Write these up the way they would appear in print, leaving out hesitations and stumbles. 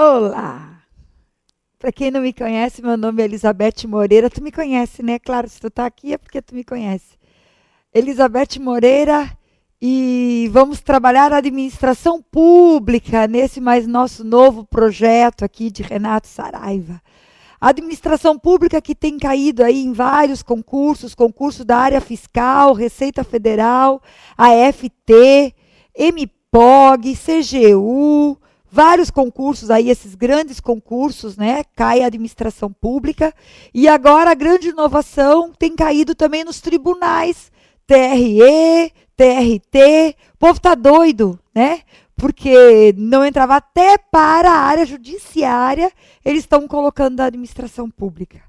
Olá! Para quem não me conhece, meu nome é Elizabeth Moreira. Tu me conhece, né? Claro, se tu tá aqui é porque tu me conhece. Elizabeth Moreira, e vamos trabalhar a administração pública nesse mais nosso novo projeto aqui de Renato Saraiva. A administração pública que tem caído aí em vários concursos, concurso da área fiscal, Receita Federal, AFT, MPOG, CGU, vários concursos aí, esses grandes concursos, né? Cai a administração pública. E agora a grande inovação tem caído também nos tribunais, TRE, TRT. O povo tá doido, né? Porque não entrava até para a área judiciária, eles estão colocando da administração pública.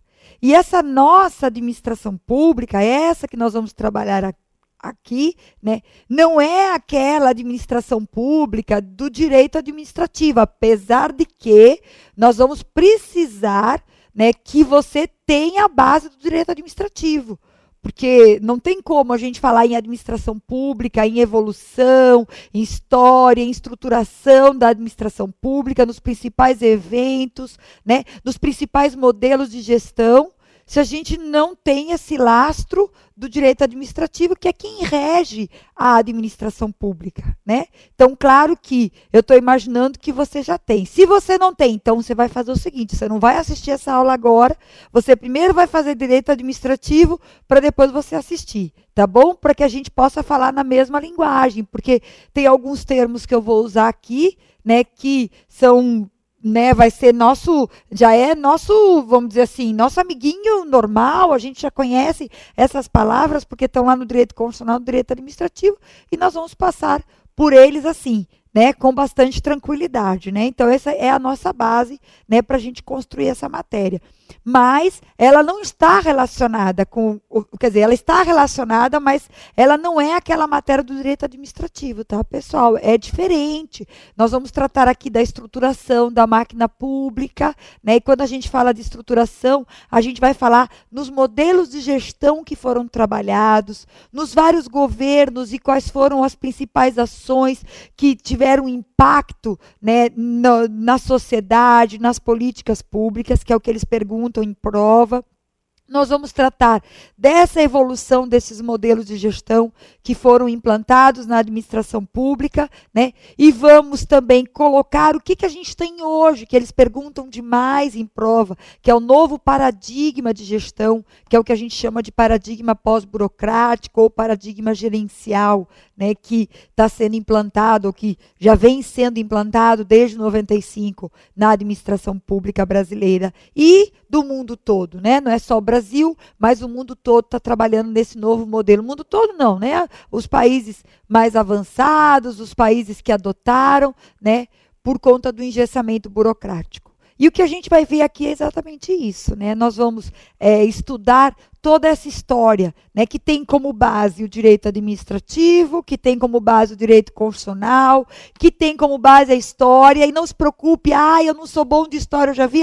E essa nossa administração pública, essa que nós vamos trabalhar aqui, né, não é aquela administração pública do direito administrativo, apesar de que nós vamos precisar, né, que você tenha a base do direito administrativo. Porque não tem como a gente falar em administração pública, em evolução, em história, em estruturação da administração pública, nos principais eventos, né, nos principais modelos de gestão, se a gente não tem esse lastro do direito administrativo, que é quem rege a administração pública, né? Então, claro que eu estou imaginando que você já tem. Se você não tem, então você vai fazer o seguinte, você não vai assistir essa aula agora, você primeiro vai fazer direito administrativo, para depois você assistir, tá bom? Para que a gente possa falar na mesma linguagem, porque tem alguns termos que eu vou usar aqui, né, que são... Né, vai ser já é nosso, vamos dizer assim, nosso amiguinho normal, a gente já conhece essas palavras, porque estão lá no direito constitucional, no direito administrativo, e nós vamos passar por eles assim, né, com bastante tranquilidade, né? Então, essa é a nossa base, né, para a gente construir essa matéria. Mas ela não está relacionada com, quer dizer, ela está relacionada, mas ela não é aquela matéria do direito administrativo, tá, pessoal? É diferente. Nós vamos tratar aqui da estruturação da máquina pública, né? E quando a gente fala de estruturação, a gente vai falar nos modelos de gestão que foram trabalhados, nos vários governos e quais foram as principais ações que tiveram impacto, né, na sociedade, nas políticas públicas, que é o que eles perguntam em prova. Nós vamos tratar dessa evolução desses modelos de gestão que foram implantados na administração pública, né? E vamos também colocar o que a gente tem hoje, que eles perguntam demais em prova, que é o novo paradigma de gestão, que é o que a gente chama de paradigma pós-burocrático ou paradigma gerencial, né? Que está sendo implantado, ou que já vem sendo implantado desde 95 na administração pública brasileira e do mundo todo, né? Não é só o Brasil, mas o mundo todo está trabalhando nesse novo modelo. O mundo todo não, né? Os países mais avançados, os países que adotaram, né? Por conta do engessamento burocrático. E o que a gente vai ver aqui é exatamente isso, né? Nós vamos estudar toda essa história, né, que tem como base o direito administrativo, que tem como base o direito constitucional, que tem como base a história, e não se preocupe, eu não sou bom de história, eu já vi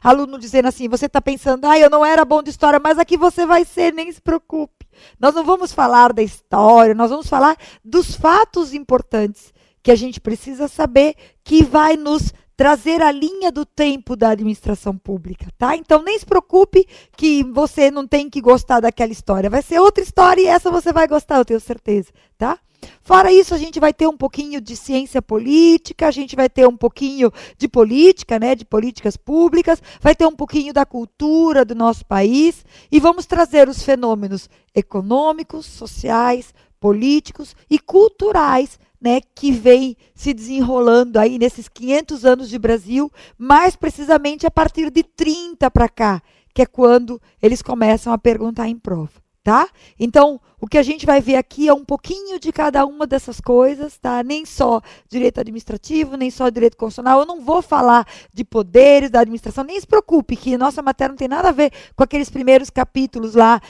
aluno dizendo assim, você está pensando, eu não era bom de história, mas aqui você vai ser, nem se preocupe. Nós não vamos falar da história, nós vamos falar dos fatos importantes que a gente precisa saber, que vai nos trazer a linha do tempo da administração pública, tá? Então, nem se preocupe que você não tem que gostar daquela história. Vai ser outra história e essa você vai gostar, eu tenho certeza, tá? Fora isso, a gente vai ter um pouquinho de ciência política, a gente vai ter um pouquinho de política, né, de políticas públicas, vai ter um pouquinho da cultura do nosso país e vamos trazer os fenômenos econômicos, sociais, políticos e culturais, né, que vem se desenrolando aí nesses 500 anos de Brasil, mais precisamente a partir de 30 para cá, que é quando eles começam a perguntar em prova, tá? Então, o que a gente vai ver aqui é um pouquinho de cada uma dessas coisas, tá? Nem só direito administrativo, nem só direito constitucional. Eu não vou falar de poderes da administração, nem se preocupe que a nossa matéria não tem nada a ver com aqueles primeiros capítulos lá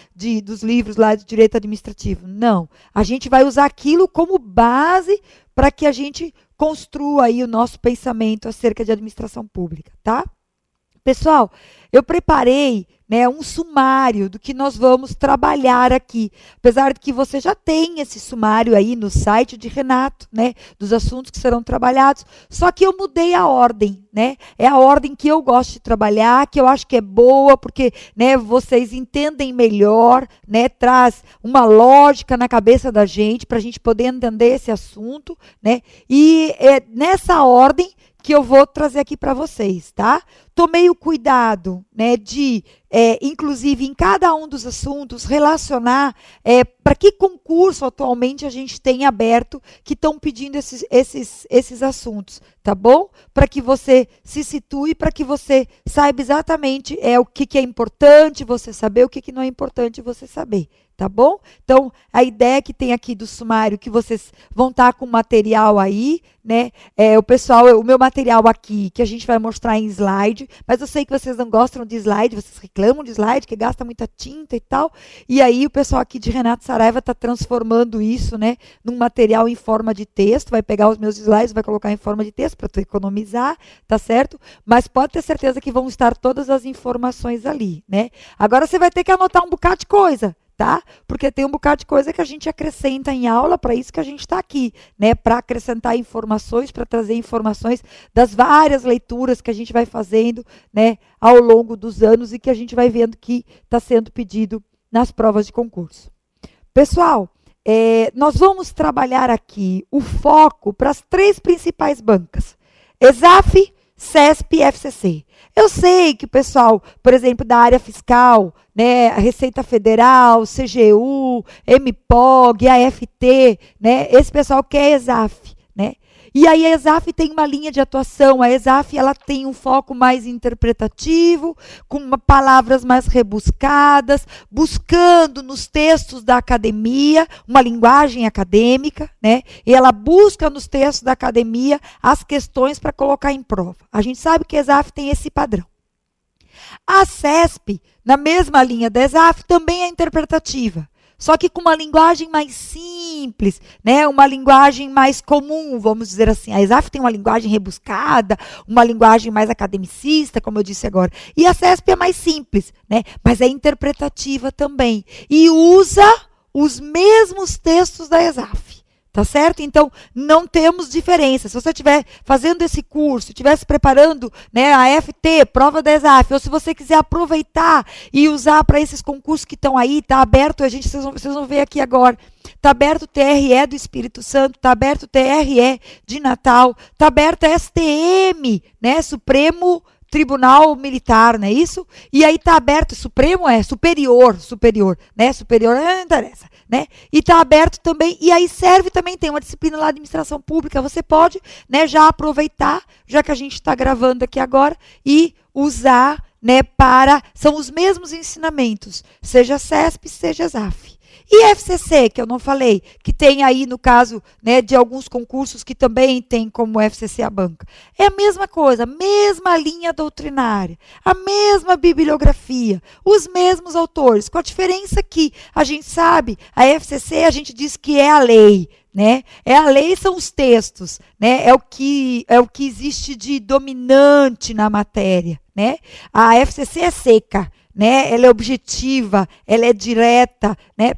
dos livros lá de direito administrativo. Não. A gente vai usar aquilo como base para que a gente construa aí o nosso pensamento acerca de administração pública, tá? Pessoal, eu preparei, né, um sumário do que nós vamos trabalhar aqui. Apesar de que você já tem esse sumário aí no site de Renato, né, dos assuntos que serão trabalhados, só que eu mudei a ordem, né? É a ordem que eu gosto de trabalhar, que eu acho que é boa, porque, né, vocês entendem melhor, né, traz uma lógica na cabeça da gente para a gente poder entender esse assunto, né? E é nessa ordem que eu vou trazer aqui para vocês, tá? Tomei o cuidado, né, de, inclusive, em cada um dos assuntos, relacionar para que concurso atualmente a gente tem aberto que estão pedindo esses assuntos, tá bom? Para que você se situe, para que você saiba exatamente o que é importante você saber, o que não é importante você saber, tá bom? Então, a ideia que tem aqui do sumário, que vocês vão estar com material aí, né? O meu material aqui, que a gente vai mostrar em slide, mas eu sei que vocês não gostam de slide, vocês reclamam de slide, que gasta muita tinta e tal, e aí o pessoal aqui de Renato Saraiva está transformando isso, né, num material em forma de texto, vai pegar os meus slides, vai colocar em forma de texto para tu economizar, tá certo? Mas pode ter certeza que vão estar todas as informações ali, né? Agora você vai ter que anotar um bocado de coisa, tá? Porque tem um bocado de coisa que a gente acrescenta em aula, para isso que a gente está aqui, né? Para acrescentar informações, para trazer informações das várias leituras que a gente vai fazendo, né, ao longo dos anos e que a gente vai vendo que está sendo pedido nas provas de concurso. Pessoal, nós vamos trabalhar aqui o foco para as 3 principais bancas: ESAF, CESP e FCC. Eu sei que o pessoal, por exemplo, da área fiscal, né, a Receita Federal, CGU, MPOG, AFT, né, esse pessoal quer ESAF, né? E aí a ESAF tem uma linha de atuação, a ESAF ela tem um foco mais interpretativo, com palavras mais rebuscadas, buscando nos textos da academia, uma linguagem acadêmica, né? E ela busca nos textos da academia as questões para colocar em prova. A gente sabe que a ESAF tem esse padrão. A CESP, na mesma linha da ESAF, também é interpretativa, só que com uma linguagem mais simples, né? Uma linguagem mais comum, vamos dizer assim. A ESAF tem uma linguagem rebuscada, uma linguagem mais academicista, como eu disse agora. E a CESP é mais simples, né? Mas é interpretativa também. E usa os mesmos textos da ESAF. Tá certo? Então, não temos diferença. Se você estiver fazendo esse curso, estiver se preparando, né, a FT, prova da ESAF, ou se você quiser aproveitar e usar para esses concursos que estão aí, está aberto, vocês vão ver aqui agora, está aberto o TRE do Espírito Santo, está aberto o TRE de Natal, está aberto a STM, né, Supremo Tribunal Militar, não é isso? E aí está aberto, Supremo é superior, né? Superior não interessa, né? E está aberto também, e aí serve também, tem uma disciplina lá de administração pública, você pode, né, já aproveitar, já que a gente está gravando aqui agora, e usar, né, são os mesmos ensinamentos, seja CESP, seja ESAF. E FCC, que eu não falei, que tem aí no caso, né, de alguns concursos que também tem como FCC a banca. É a mesma coisa, a mesma linha doutrinária, a mesma bibliografia, os mesmos autores, com a diferença que a gente sabe, a FCC a gente diz que é a lei, né? A lei, são os textos, né? É o que existe de dominante na matéria, né? A FCC é seca, né? Ela é objetiva, ela é direta, né?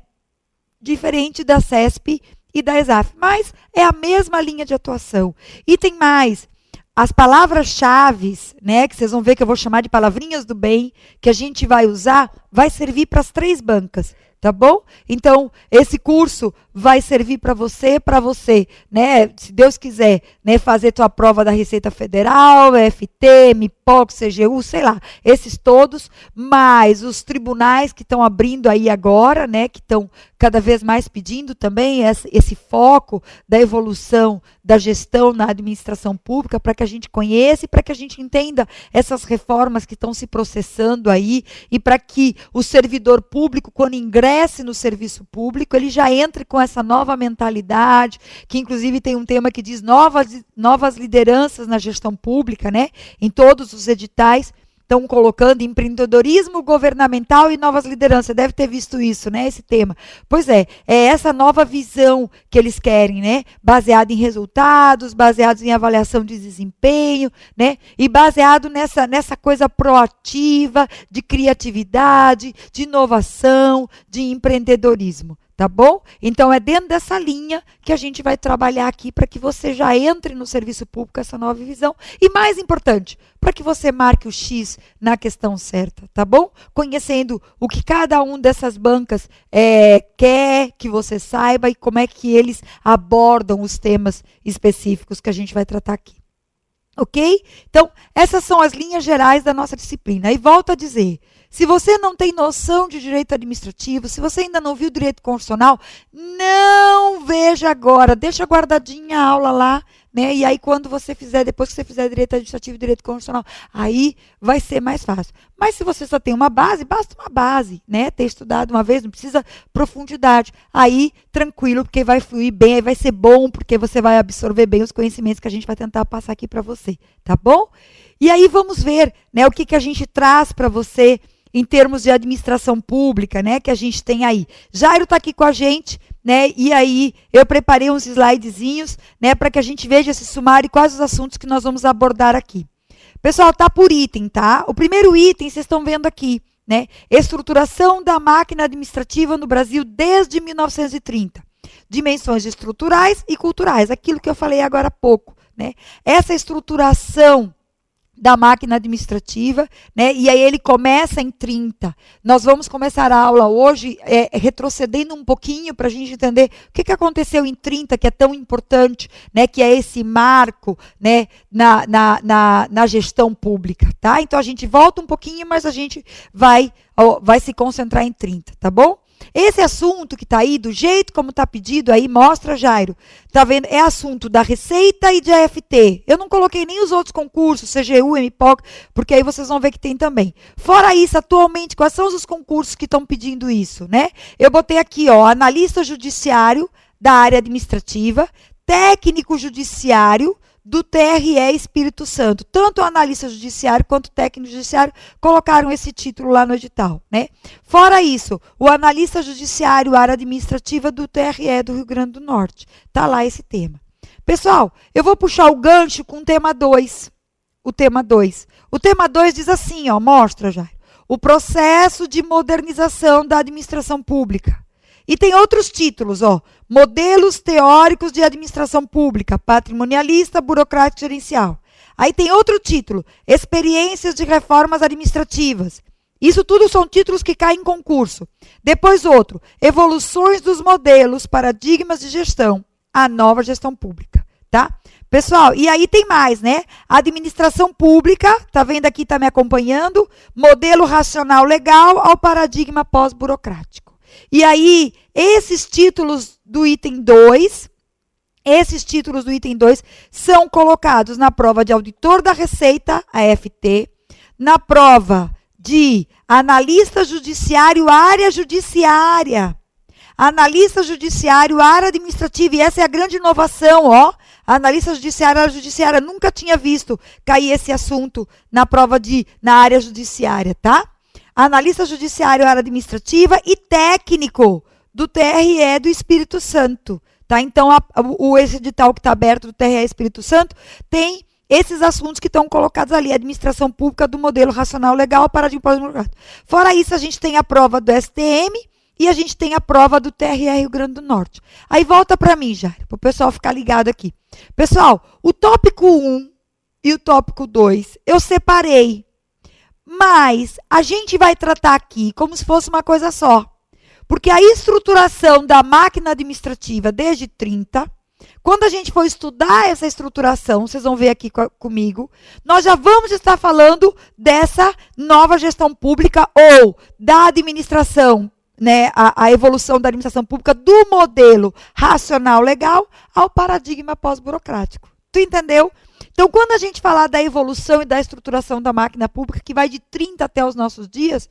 Diferente da CESP e da ESAF, mas é a mesma linha de atuação. E tem mais, as palavras-chave, né, que vocês vão ver que eu vou chamar de palavrinhas do bem, que a gente vai usar, vai servir para as 3 bancas, tá bom? Então, esse curso vai servir para você, né, se Deus quiser, né, fazer tua prova da Receita Federal, FT, MPOC, CGU, sei lá, esses todos, mas os tribunais que estão abrindo aí agora, né, que estão cada vez mais pedindo também esse foco da evolução da gestão na administração pública, para que a gente conheça e para que a gente entenda essas reformas que estão se processando aí, e para que o servidor público, quando ingresse no serviço público, ele já entre com essa nova mentalidade, que inclusive tem um tema que diz novas lideranças na gestão pública, né, em todos os editais, estão colocando empreendedorismo governamental e novas lideranças. Você deve ter visto isso, né? Esse tema. Pois é essa nova visão que eles querem, né? Baseada em resultados, baseados em avaliação de desempenho, né? E baseado nessa coisa proativa, de criatividade, de inovação, de empreendedorismo. Tá bom? Então, é dentro dessa linha que a gente vai trabalhar aqui para que você já entre no serviço público essa nova visão. E mais importante, para que você marque o X na questão certa, tá bom? Conhecendo o que cada um dessas bancas quer que você saiba e como é que eles abordam os temas específicos que a gente vai tratar aqui. Ok? Então, essas são as linhas gerais da nossa disciplina. E volto a dizer, se você não tem noção de direito administrativo, se você ainda não viu direito constitucional, não veja agora, deixa guardadinha a aula lá, né? E aí quando você fizer, depois que você fizer direito administrativo e direito constitucional, aí vai ser mais fácil. Mas se você só tem uma base, basta uma base, né? Ter estudado uma vez, não precisa profundidade. Aí, tranquilo, porque vai fluir bem, aí vai ser bom, porque você vai absorver bem os conhecimentos que a gente vai tentar passar aqui para você, tá bom? E aí vamos ver, né, o que a gente traz para você em termos de administração pública, né, que a gente tem aí. Jairo está aqui com a gente, né, e aí eu preparei uns slidezinhos, né, para que a gente veja esse sumário e quais os assuntos que nós vamos abordar aqui. Pessoal, tá por item, tá? O primeiro item, vocês estão vendo aqui, né, estruturação da máquina administrativa no Brasil desde 1930. Dimensões estruturais e culturais, aquilo que eu falei agora há pouco, né. Essa estruturação da máquina administrativa, né? E aí ele começa em 30. Nós vamos começar a aula hoje retrocedendo um pouquinho para a gente entender o que aconteceu em 30, que é tão importante, né? Que é esse marco, né? Na gestão pública, tá? Então a gente volta um pouquinho, mas a gente vai se concentrar em 30, tá bom? Esse assunto que está aí, do jeito como está pedido aí, mostra, Jairo, tá vendo? É assunto da Receita e de AFT. Eu não coloquei nem os outros concursos, CGU, MPOC, porque aí vocês vão ver que tem também. Fora isso, atualmente, quais são os concursos que estão pedindo isso, né? Eu botei aqui, ó, analista judiciário da área administrativa, técnico judiciário do TRE Espírito Santo. Tanto o analista judiciário quanto o técnico judiciário colocaram esse título lá no edital, né? Fora isso, o analista judiciário, área administrativa do TRE do Rio Grande do Norte. Tá lá esse tema. Pessoal, eu vou puxar o gancho com o tema 2. O tema 2. O tema 2 diz assim, ó, mostra já. O processo de modernização da administração pública. E tem outros títulos, ó, modelos teóricos de administração pública, patrimonialista, burocrático gerencial. Aí tem outro título, experiências de reformas administrativas. Isso tudo são títulos que caem em concurso. Depois outro, evoluções dos modelos, paradigmas de gestão, a nova gestão pública, tá? Pessoal, e aí tem mais, né? Administração pública, tá vendo aqui, tá me acompanhando? Modelo racional legal ao paradigma pós-burocrático. E aí, esses títulos do item 2 são colocados na prova de auditor da Receita, AFT, na prova de analista judiciário, área judiciária, analista judiciário, área administrativa, e essa é a grande inovação, ó, analista judiciário, área judiciária, nunca tinha visto cair esse assunto na área judiciária, tá? Analista judiciário, área administrativa e técnico do TRE do Espírito Santo. Tá? Então, esse edital que está aberto do TRE Espírito Santo tem esses assuntos que estão colocados ali. Administração pública do modelo racional legal, paradigma pós-burocrático. Fora isso, a gente tem a prova do STM e a gente tem a prova do TRE Rio Grande do Norte. Aí volta para mim, Jair, para o pessoal ficar ligado aqui. Pessoal, o tópico 1 e o tópico 2 eu separei. Mas a gente vai tratar aqui como se fosse uma coisa só. Porque a estruturação da máquina administrativa desde 30, quando a gente for estudar essa estruturação, vocês vão ver aqui comigo, nós já vamos estar falando dessa nova gestão pública ou da administração, né, a evolução da administração pública do modelo racional legal ao paradigma pós-burocrático. Tu entendeu? Então, quando a gente falar da evolução e da estruturação da máquina pública, que vai de 30 até os nossos dias,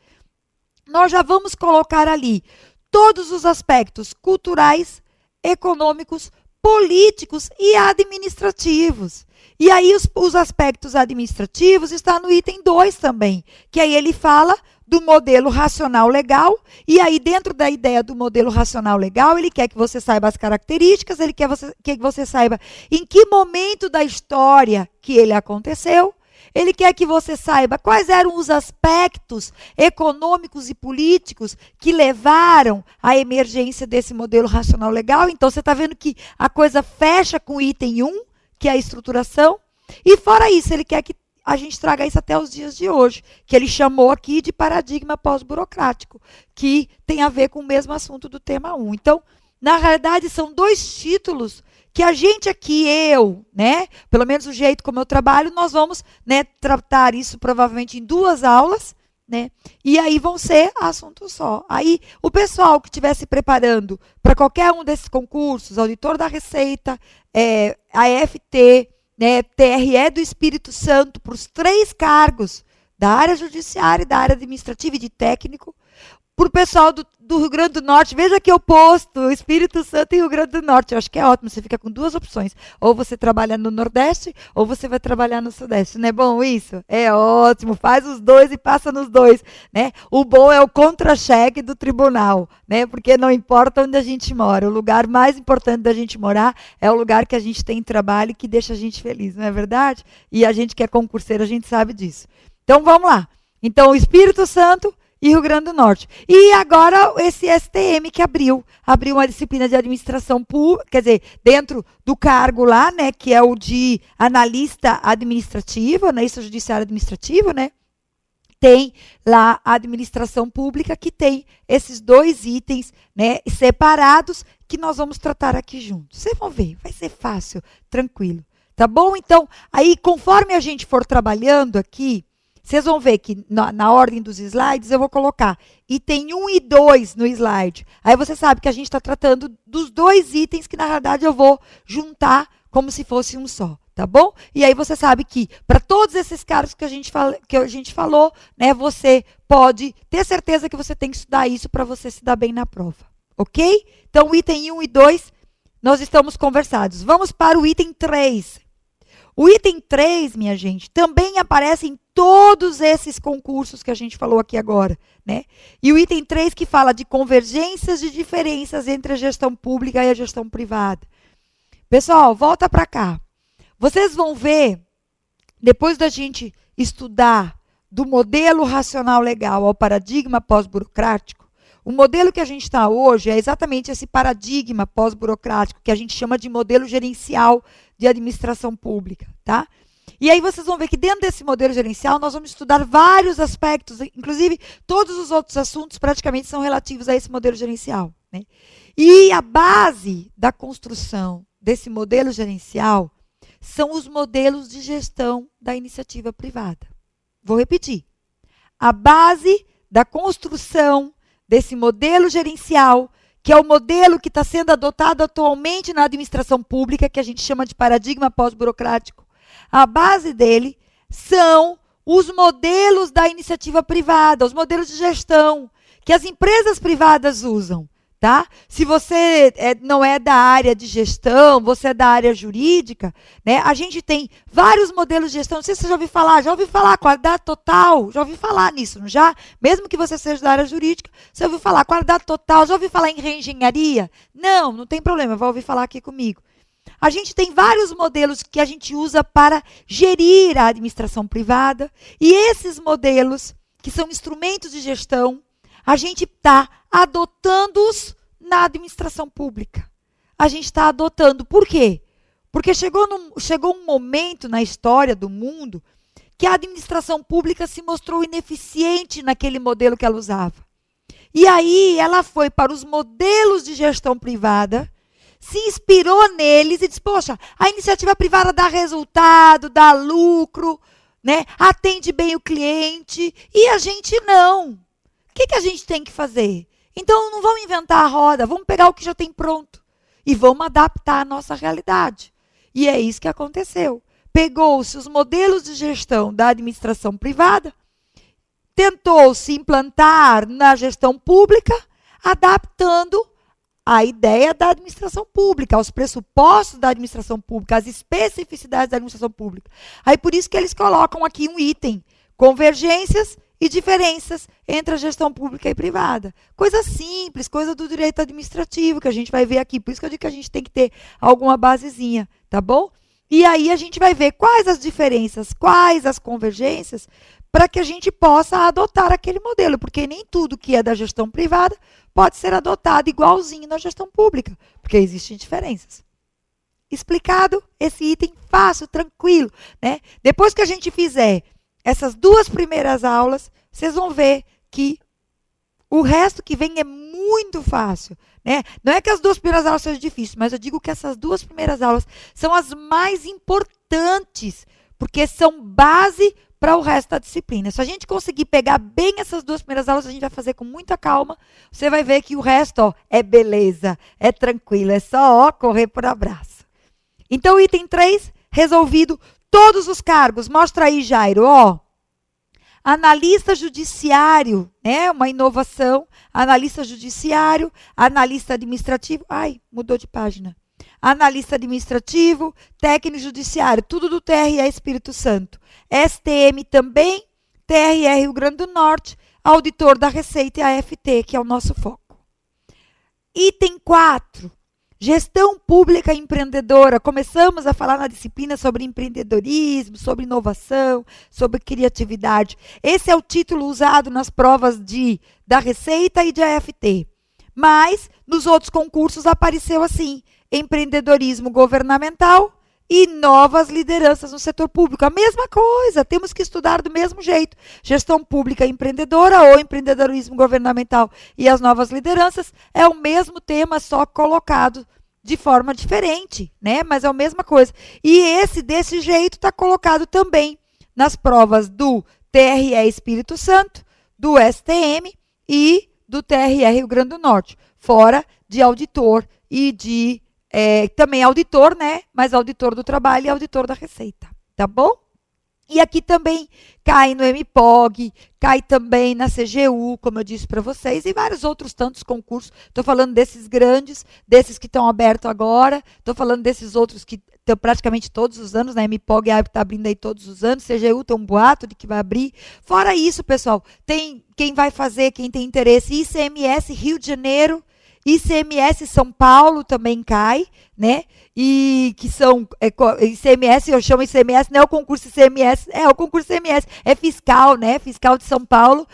nós já vamos colocar ali todos os aspectos culturais, econômicos, políticos e administrativos. E aí os aspectos administrativos estão no item 2 também, que aí ele fala do modelo racional legal, e aí dentro da ideia do modelo racional legal, ele quer que você saiba as características, ele quer que você saiba em que momento da história que ele aconteceu, ele quer que você saiba quais eram os aspectos econômicos e políticos que levaram à emergência desse modelo racional legal. Então, você está vendo que a coisa fecha com o item 1, que é a estruturação. E fora isso, ele quer que a gente traga isso até os dias de hoje, que ele chamou aqui de paradigma pós-burocrático, que tem a ver com o mesmo assunto do tema 1. Então, na realidade, são 2 títulos que a gente aqui, pelo menos o jeito como eu trabalho, nós vamos, tratar isso provavelmente em 2 aulas, e aí vão ser assuntos só. Aí, o pessoal que estiver se preparando para qualquer um desses concursos, auditor da Receita, AFT, TRE do Espírito Santo, para os 3 cargos da área judiciária, da área administrativa e de técnico, para o pessoal do Rio Grande do Norte, veja que eu posto Espírito Santo e Rio Grande do Norte. Eu acho que é ótimo, você fica com 2 opções. Ou você trabalha no Nordeste, ou você vai trabalhar no Sudeste. Não é bom isso? É ótimo, faz os 2 e passa nos 2. O bom é o contra-cheque do tribunal, porque não importa onde a gente mora. O lugar mais importante da gente morar é o lugar que a gente tem trabalho e que deixa a gente feliz, não é verdade? E a gente que é concurseiro, a gente sabe disso. Então, vamos lá. Então, o Espírito Santo e Rio Grande do Norte. E agora esse STM que abriu uma disciplina de administração pública, quer dizer, dentro do cargo lá, que é o de analista administrativo, analista judiciário administrativo, tem lá a administração pública que tem esses 2 itens, separados, que nós vamos tratar aqui juntos. Vocês vão ver, vai ser fácil, tranquilo. Tá bom? Então, aí conforme a gente for trabalhando aqui, vocês vão ver que na ordem dos slides eu vou colocar item 1 e 2 no slide. Aí você sabe que a gente está tratando dos 2 itens que, na verdade, eu vou juntar como se fosse um só, tá bom? E aí você sabe que, para todos esses cargos que a gente falou, você pode ter certeza que você tem que estudar isso para você se dar bem na prova, ok? Então, o item 1 e 2, nós estamos conversados. Vamos para o item 3. O item 3, minha gente, também aparece em todos esses concursos que a gente falou aqui agora, E o item 3 que fala de convergências de diferenças entre a gestão pública e a gestão privada. Pessoal, volta para cá. Vocês vão ver, depois da gente estudar do modelo racional legal ao paradigma pós-burocrático, o modelo que a gente está hoje é exatamente esse paradigma pós-burocrático, que a gente chama de modelo gerencial de administração pública, tá? E aí vocês vão ver que dentro desse modelo gerencial nós vamos estudar vários aspectos, inclusive todos os outros assuntos praticamente são relativos a esse modelo gerencial, E a base da construção desse modelo gerencial são os modelos de gestão da iniciativa privada. Vou repetir. A base da construção desse modelo gerencial, que é o modelo que está sendo adotado atualmente na administração pública, que a gente chama de paradigma pós-burocrático, a base dele são os modelos da iniciativa privada, os modelos de gestão que as empresas privadas usam, tá? Se você não é da área de gestão, você é da área jurídica, a gente tem vários modelos de gestão. Não sei se você já ouviu falar qualidade total, já ouviu falar nisso, não já? Mesmo que você seja da área jurídica, você ouviu falar qualidade total, já ouviu falar em reengenharia? Não tem problema, vai ouvir falar aqui comigo. A gente tem vários modelos que a gente usa para gerir a administração privada, e esses modelos, que são instrumentos de gestão, a gente está adotando-os na administração pública. A gente está adotando. Por quê? Porque chegou um momento na história do mundo que a administração pública se mostrou ineficiente naquele modelo que ela usava. E aí ela foi para os modelos de gestão privada, se inspirou neles e disse, poxa, a iniciativa privada dá resultado, dá lucro, atende bem o cliente, e a gente não. O que a gente tem que fazer? Então, não vamos inventar a roda, vamos pegar o que já tem pronto e vamos adaptar à nossa realidade. E é isso que aconteceu. Pegou-se os modelos de gestão da administração privada, tentou se implantar na gestão pública, adaptando à ideia da administração pública, aos pressupostos da administração pública, às especificidades da administração pública. Aí por isso que eles colocam aqui um item, convergências e diferenças entre a gestão pública e privada. Coisa simples, coisa do direito administrativo, que a gente vai ver aqui. Por isso que eu digo que a gente tem que ter alguma basezinha, tá bom? E aí a gente vai ver quais as diferenças, quais as convergências, para que a gente possa adotar aquele modelo, porque nem tudo que é da gestão privada pode ser adotado igualzinho na gestão pública, porque existem diferenças. Explicado esse item fácil, tranquilo, né? Depois que a gente fizer essas 2 primeiras aulas, vocês vão ver que o resto que vem é muito fácil, né? Não é que as 2 primeiras aulas sejam difíceis, mas eu digo que essas 2 primeiras aulas são as mais importantes, porque são base para o resto da disciplina. Se a gente conseguir pegar bem essas 2 primeiras aulas, a gente vai fazer com muita calma, você vai ver que o resto, ó, é beleza, é tranquilo, é só, ó, correr por abraço. Então, item 3, resolvido todos os cargos. Mostra aí, Jairo, ó. Analista judiciário, né? Uma inovação. Analista judiciário, analista administrativo. Ai, mudou de página. Analista administrativo, técnico judiciário, tudo do TRE Espírito Santo. STM também, TRE Rio Grande do Norte, auditor da Receita e AFT, que é o nosso foco. Item 4. Gestão pública empreendedora. Começamos a falar na disciplina sobre empreendedorismo, sobre inovação, sobre criatividade. Esse é o título usado nas provas da Receita e de AFT. Mas, nos outros concursos apareceu assim, empreendedorismo governamental e novas lideranças no setor público. A mesma coisa, temos que estudar do mesmo jeito. Gestão pública empreendedora ou empreendedorismo governamental e as novas lideranças é o mesmo tema, só colocado de forma diferente, né? Mas é a mesma coisa. E esse, desse jeito, está colocado também nas provas do TRE Espírito Santo, do STM e do TRE Rio Grande do Norte, fora de auditor e de também auditor, né? Mas auditor do trabalho e auditor da Receita, tá bom? E aqui também cai no MPOG, cai também na CGU, como eu disse para vocês, e vários outros tantos concursos. Estou falando desses grandes, desses que estão abertos agora, estou falando desses outros que estão praticamente todos os anos, né? MPOG está abrindo aí todos os anos, CGU tem um boato de que vai abrir. Fora isso, pessoal, tem quem vai fazer, quem tem interesse, ICMS Rio de Janeiro, ICMS São Paulo também cai, né? E que são ICMS, eu chamo ICMS, não é o concurso ICMS, é o concurso ICMS, é fiscal, né? Fiscal de São Paulo,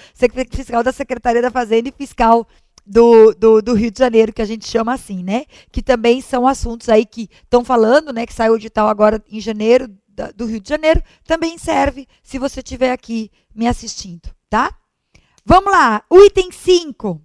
fiscal da Secretaria da Fazenda e fiscal do Rio de Janeiro, que a gente chama assim, né? Que também são assuntos aí que estão falando, né? Que saiu o edital agora em janeiro, do Rio de Janeiro, também serve se você estiver aqui me assistindo, tá? Vamos lá, o item 5.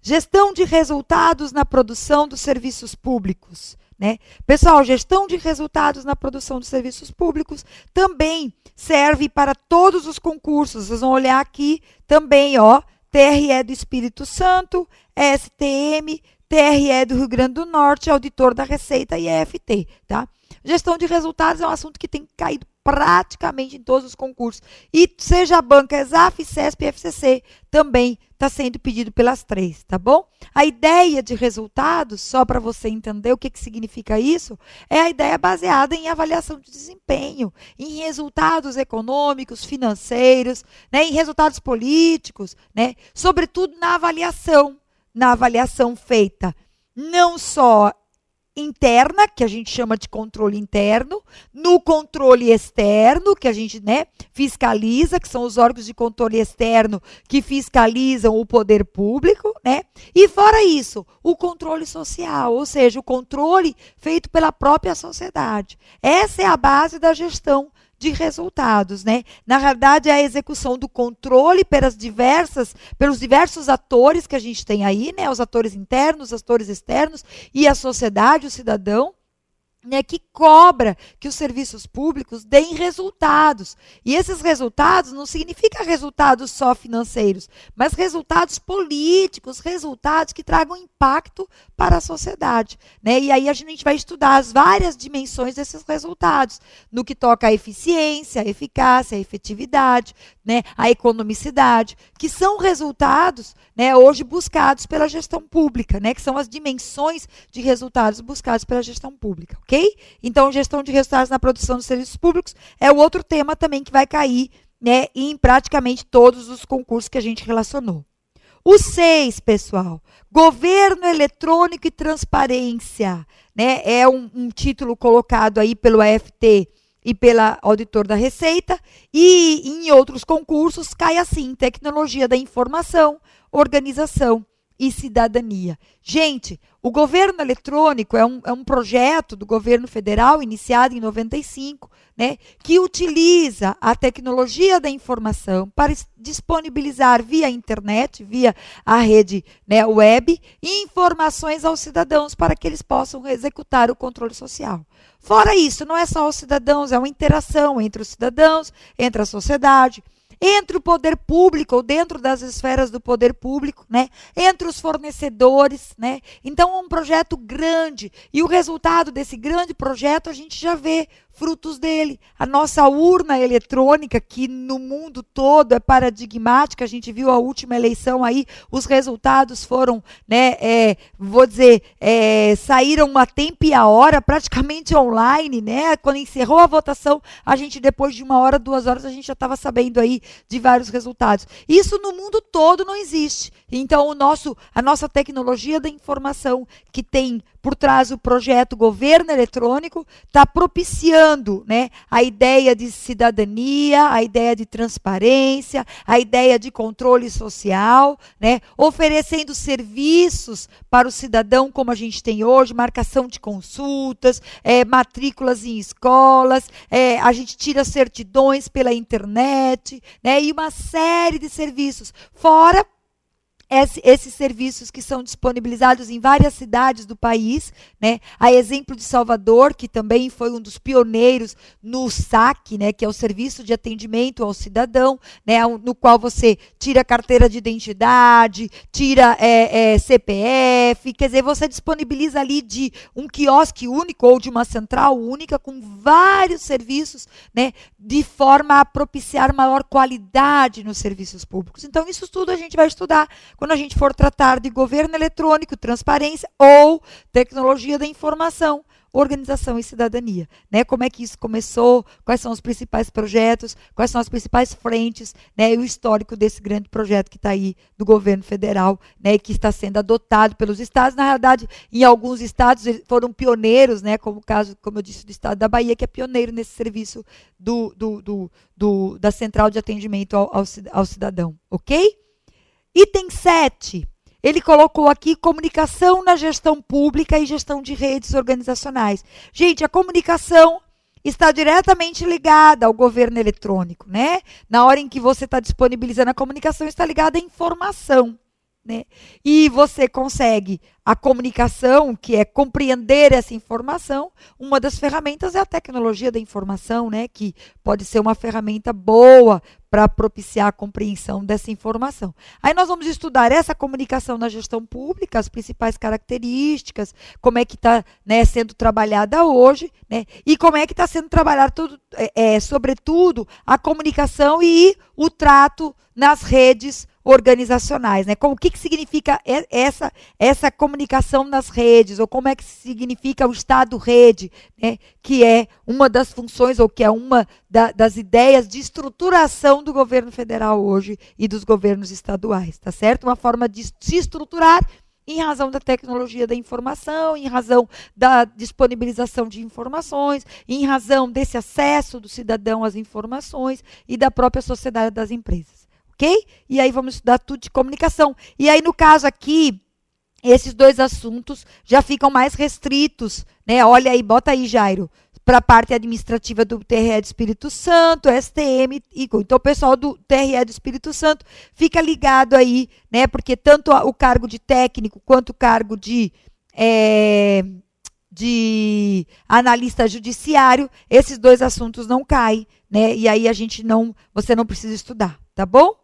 Gestão de resultados na produção dos serviços públicos, né? Pessoal, gestão de resultados na produção dos serviços públicos também serve para todos os concursos. Vocês vão olhar aqui também, ó, TRE do Espírito Santo, STM, TRE do Rio Grande do Norte, auditor da Receita e EFT, tá? Gestão de resultados é um assunto que tem caído praticamente em todos os concursos. E seja a banca ESAF, CESP e FCC, também está sendo pedido pelas 3, tá bom? A ideia de resultados, só para você entender o que significa isso, é a ideia baseada em avaliação de desempenho, em resultados econômicos, financeiros, né, em resultados políticos, né, sobretudo na avaliação feita não só interna, que a gente chama de controle interno, no controle externo, que a gente, né, fiscaliza, que são os órgãos de controle externo que fiscalizam o poder público, né? E fora isso, o controle social, ou seja, o controle feito pela própria sociedade. Essa é a base da gestão de resultados, né? Na realidade, é a execução do controle pelos diversos atores que a gente tem aí, né? Os atores internos, os atores externos e a sociedade, o cidadão, né, que cobra que os serviços públicos deem resultados. E esses resultados não significam resultados só financeiros, mas resultados políticos, resultados que tragam impacto para a sociedade. Né? E aí a gente vai estudar as várias dimensões desses resultados, no que toca à eficiência, à eficácia, à efetividade, né, à economicidade, que são resultados, né, hoje buscados pela gestão pública, né, que são as dimensões de resultados buscados pela gestão pública, ok? Então, gestão de resultados na produção dos serviços públicos é o outro tema também que vai cair, né, em praticamente todos os concursos que a gente relacionou. O 6, pessoal, governo eletrônico e transparência, né, é um título colocado aí pelo AFT e pela auditor da Receita, e em outros concursos cai assim, tecnologia da informação, organização e cidadania. Gente, o governo eletrônico é um projeto do governo federal, iniciado em 95, né, que utiliza a tecnologia da informação para disponibilizar via internet, via a rede, né, web, informações aos cidadãos para que eles possam executar o controle social. Fora isso, não é só os cidadãos, é uma interação entre os cidadãos, entre a sociedade, entre o poder público, ou dentro das esferas do poder público, né? Entre os fornecedores, né? Então é um projeto grande, e o resultado desse grande projeto a gente já vê frutos dele. A nossa urna eletrônica, que no mundo todo é paradigmática, a gente viu a última eleição aí, os resultados foram, né, saíram a tempo e a hora, praticamente online, né? Quando encerrou a votação, a gente, depois de 1 hora, 2 horas, a gente já estava sabendo aí de vários resultados. Isso no mundo todo não existe. Então, a nossa tecnologia da informação, que tem por trás o projeto Governo Eletrônico, está propiciando, né, a ideia de cidadania, a ideia de transparência, a ideia de controle social, né, oferecendo serviços para o cidadão, como a gente tem hoje, marcação de consultas, matrículas em escolas, a gente tira certidões pela internet, né, e uma série de serviços. Fora esses serviços que são disponibilizados em várias cidades do país, né? A exemplo de Salvador, que também foi um dos pioneiros no SAC, né? Que é o Serviço de Atendimento ao Cidadão, né? No qual você tira carteira de identidade, tira CPF, quer dizer, você disponibiliza ali de um quiosque único ou de uma central única com vários serviços, né? De forma a propiciar maior qualidade nos serviços públicos. Então, isso tudo a gente vai estudar quando a gente for tratar de governo eletrônico, transparência ou tecnologia da informação, organização e cidadania. Né? Como é que isso começou, quais são os principais projetos, quais são as principais frentes, né? E o histórico desse grande projeto que está aí do governo federal, né? Que está sendo adotado pelos estados. Na realidade, em alguns estados eles foram pioneiros, né? Como o caso, como eu disse, do estado da Bahia, que é pioneiro nesse serviço da Central de Atendimento ao Cidadão. Ok? Item 7, ele colocou aqui comunicação na gestão pública e gestão de redes organizacionais. Gente, a comunicação está diretamente ligada ao governo eletrônico, né? Na hora em que você está disponibilizando a comunicação, está ligada à informação, né? E você consegue a comunicação, que é compreender essa informação. Uma das ferramentas é a tecnologia da informação, né? Que pode ser uma ferramenta boa para propiciar a compreensão dessa informação. Aí nós vamos estudar essa comunicação na gestão pública, as principais características, como é que está, né, sendo trabalhada hoje, né, e como é que está sendo trabalhada, sobretudo, a comunicação e o trato nas redes organizacionais. Né? O que significa essa comunicação nas redes, ou como é que significa o Estado-rede, né, que é uma das funções, ou que é uma das ideias de estruturação do governo federal hoje e dos governos estaduais, tá certo? Uma forma de se estruturar em razão da tecnologia da informação, em razão da disponibilização de informações, em razão desse acesso do cidadão às informações e da própria sociedade das empresas, ok? E aí vamos estudar tudo de comunicação. E aí, no caso aqui, esses dois assuntos já ficam mais restritos, né? Olha aí, bota aí, Jairo, para a parte administrativa do TRE do Espírito Santo, STM, então o pessoal do TRE do Espírito Santo fica ligado aí, né? Porque tanto o cargo de técnico quanto o cargo de de analista judiciário, esses dois assuntos não caem, né? E aí você não precisa estudar, tá bom?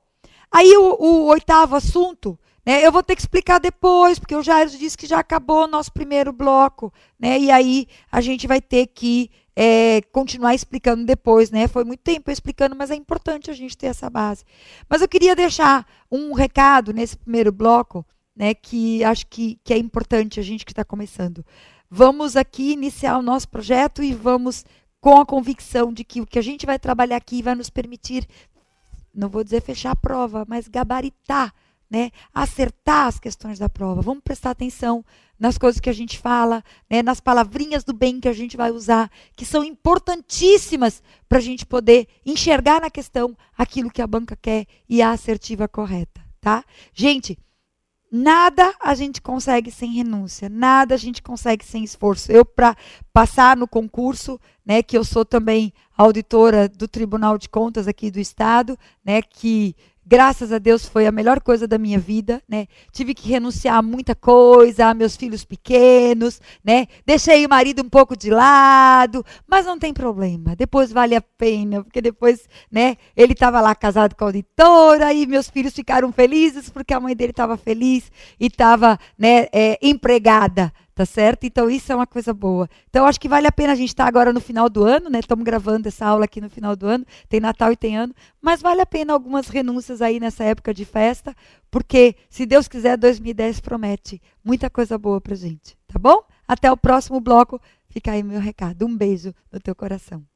Aí o oitavo assunto, né? Eu vou ter que explicar depois, porque o Jairo disse que já acabou o nosso primeiro bloco, né? E aí a gente vai ter que continuar explicando depois, né? Foi muito tempo eu explicando, mas é importante a gente ter essa base. Mas eu queria deixar um recado nesse primeiro bloco, né? Que acho que é importante a gente que está começando. Vamos aqui iniciar o nosso projeto e vamos com a convicção de que o que a gente vai trabalhar aqui vai nos permitir, não vou dizer fechar a prova, mas gabaritar, né? Acertar as questões da prova. Vamos prestar atenção nas coisas que a gente fala, né? Nas palavrinhas do bem que a gente vai usar, que são importantíssimas para a gente poder enxergar na questão aquilo que a banca quer e a assertiva correta, tá? Gente, nada a gente consegue sem renúncia, nada a gente consegue sem esforço. Eu, para passar no concurso, né, que eu sou também auditora do Tribunal de Contas aqui do Estado, né, que graças a Deus foi a melhor coisa da minha vida, né? Tive que renunciar a muita coisa, a meus filhos pequenos, né? Deixei o marido um pouco de lado, mas não tem problema. Depois vale a pena, porque depois, né, ele estava lá casado com a auditora e meus filhos ficaram felizes porque a mãe dele estava feliz e estava, né, empregada. Tá certo? Então, isso é uma coisa boa. Então, acho que vale a pena a gente estar agora no final do ano, né? Estamos gravando essa aula aqui no final do ano. Tem Natal e tem ano. Mas vale a pena algumas renúncias aí nessa época de festa, porque, se Deus quiser, 2010 promete muita coisa boa pra gente. Tá bom? Até o próximo bloco. Fica aí meu recado. Um beijo no teu coração.